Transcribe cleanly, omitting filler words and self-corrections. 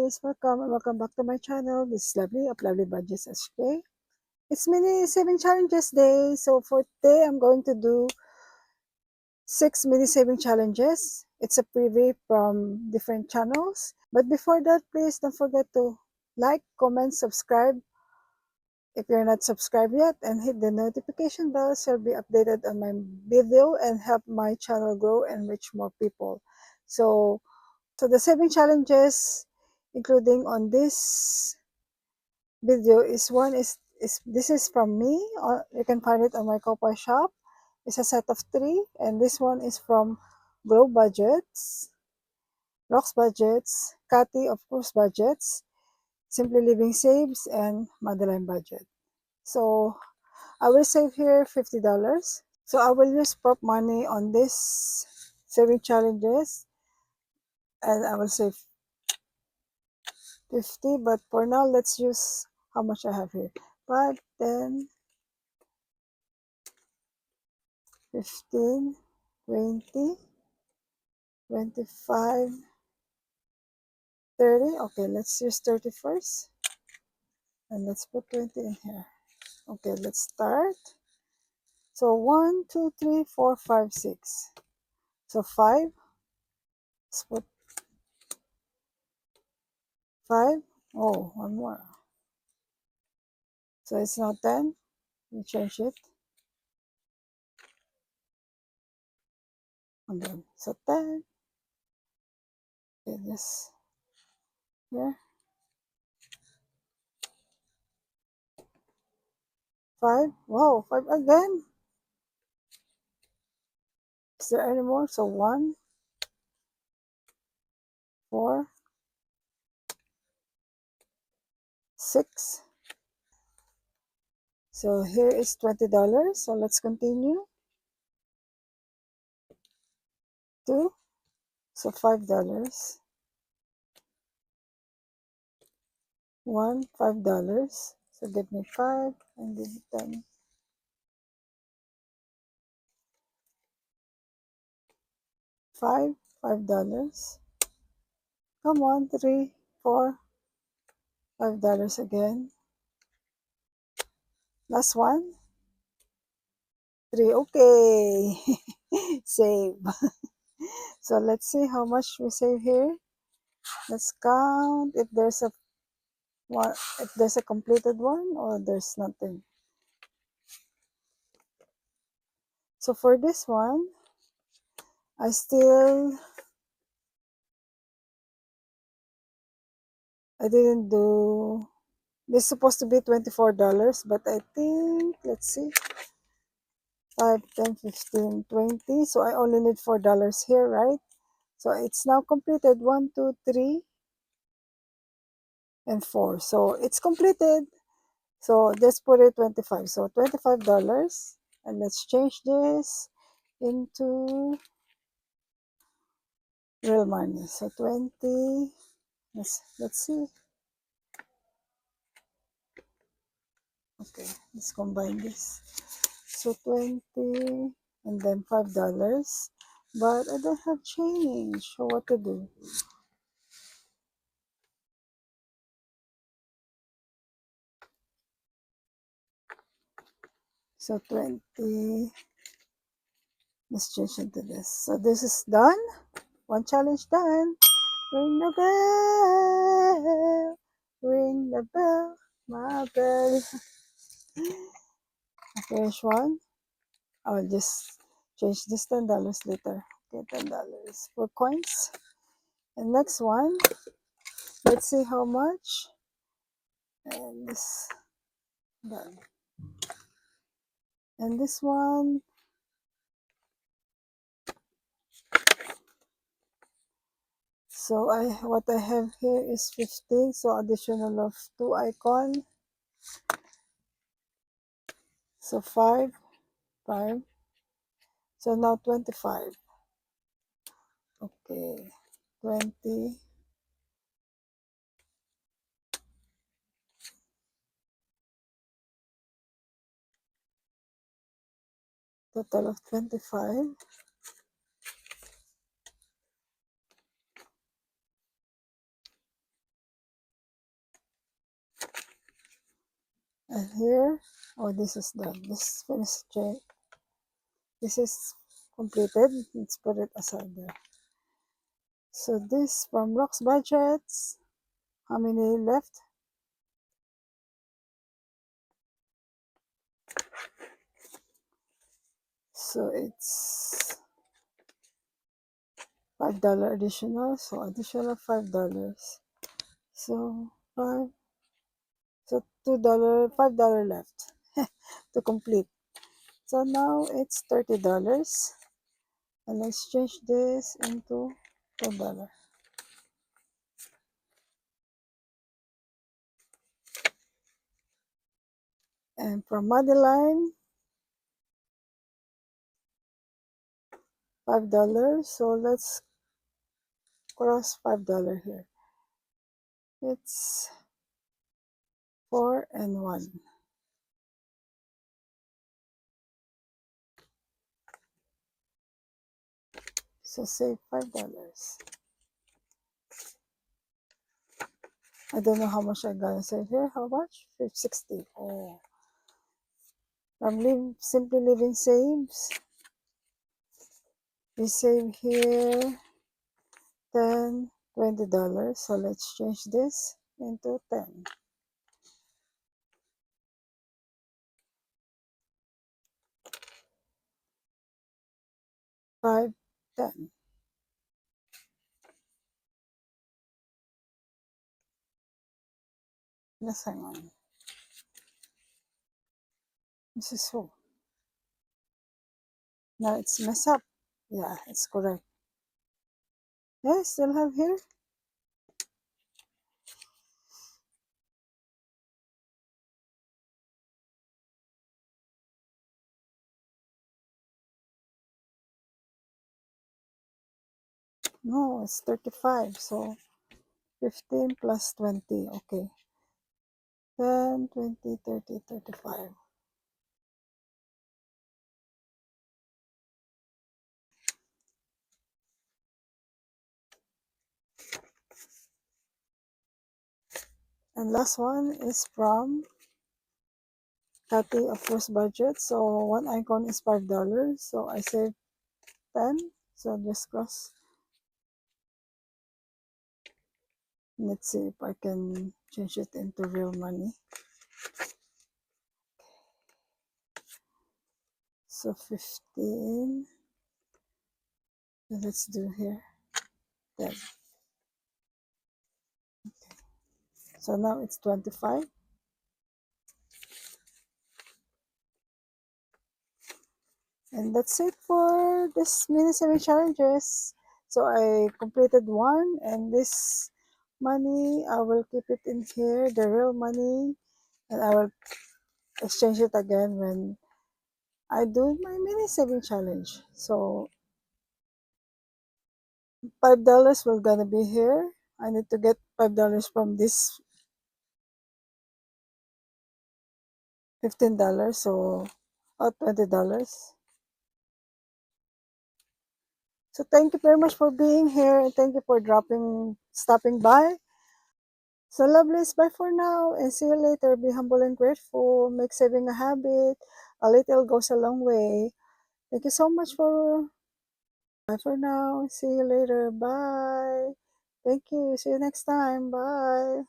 guys, welcome back to my channel. This is Lovely of Lovely Budgets SK. It's mini saving challenges day. So for today, I'm going to do 6 mini saving challenges. It's a preview from different channels. But before that, please don't forget to like, comment, subscribe if you're not subscribed yet, and hit the notification bell so you'll be updated on my video and help my channel grow and reach more people. So the saving challenges, including on this video, is this is from me. You can find it on my Copa shop. It's a set of 3, and this one is from Glow Budgets, Rocks Budgets, Cathy of course Budgets, Simply Living Saves, and Madeline Budget. So I will save here $50. So I will use prop money on this saving challenges, and I will save 50, but for now let's use how much I have here. 5, 10, 15, 20, 25, 30. Okay, let's use 30 first, and let's put 20 in here. Okay, let's start. So 1, 2, 3, 4, 5, 6. So 5, let's put 5. Oh, one more. So it's now 10. We change it. And then, so 10. Okay, this here. 5. Wow, 5 again. Is there any more? So 1, 4, 6. So here is $20. So let's continue. 2. So $5. 1, $5. So give me 5 and give me 10. 5, $5. Come on, 3, 4, $5 again. Last one. 3. Okay. Save. So let's see how much we save here. Let's count if there's a one, if there's a completed one or there's nothing. So for this one, I didn't do, this is supposed to be $24, but I think, let's see, 5, 10, 15, 20. So I only need $4 here, right? So it's now completed. 1, 2, 3, and 4. So it's completed. So just put it 25. So $25. And let's change this into real money. So 20. Let's see. Okay, let's combine this. So 20 and then $5. But I don't have change. So what to do? So 20. Let's change into this. So this is done. One challenge done. Ring the bell. Ring the bell. My bell. Finish one. I'll just change this $10 later. Okay, $10 for coins. And next one. Let's see how much. And this done. And this one. So what I have here is 15. So additional of 2 icon. So 5. 5. So now 25. Okay. 20. Total of 25. And here, oh, this is done. This finished check. This is completed. Let's put it aside there. So this from Rox Budgets. How many left? So it's $5 additional. So additional $5. So five. So $5 left to complete. So now it's $30. And let's change this into $10. And from Madeline, $5. So let's cross $5 here. It's 4 and 1. So save $5. I don't know how much I gotta save here. How much? 60. Oh. From Simply Living saves. We save here $20. So let's change this into 10. 5, 10. Let's hang on. This is who? Now it's messed up. Yeah, it's correct. Yeah, still have here. No, it's 35. So 15 plus 20. Okay. 10, 20, 30, 35. And last one is from Cathy of First Budget. So one icon is $5. So I save 10. So just cross. Let's see if I can change it into real money. So 15. Let's do here 10. Okay. So now it's 25. And that's it for this mini saving challenges. So I completed one, and this money I will keep it in here, the real money, and I will exchange it again when I do my mini saving challenge. So $5 will gonna be here. I need to get $5 from this $15. So $20. So thank you very much for being here, and thank you for stopping by. So lovelies, bye for now, and see you later. Be humble and grateful. Make saving a habit. A little goes a long way. Thank you so much for bye for now. See you later. Bye. Thank you. See you next time. Bye.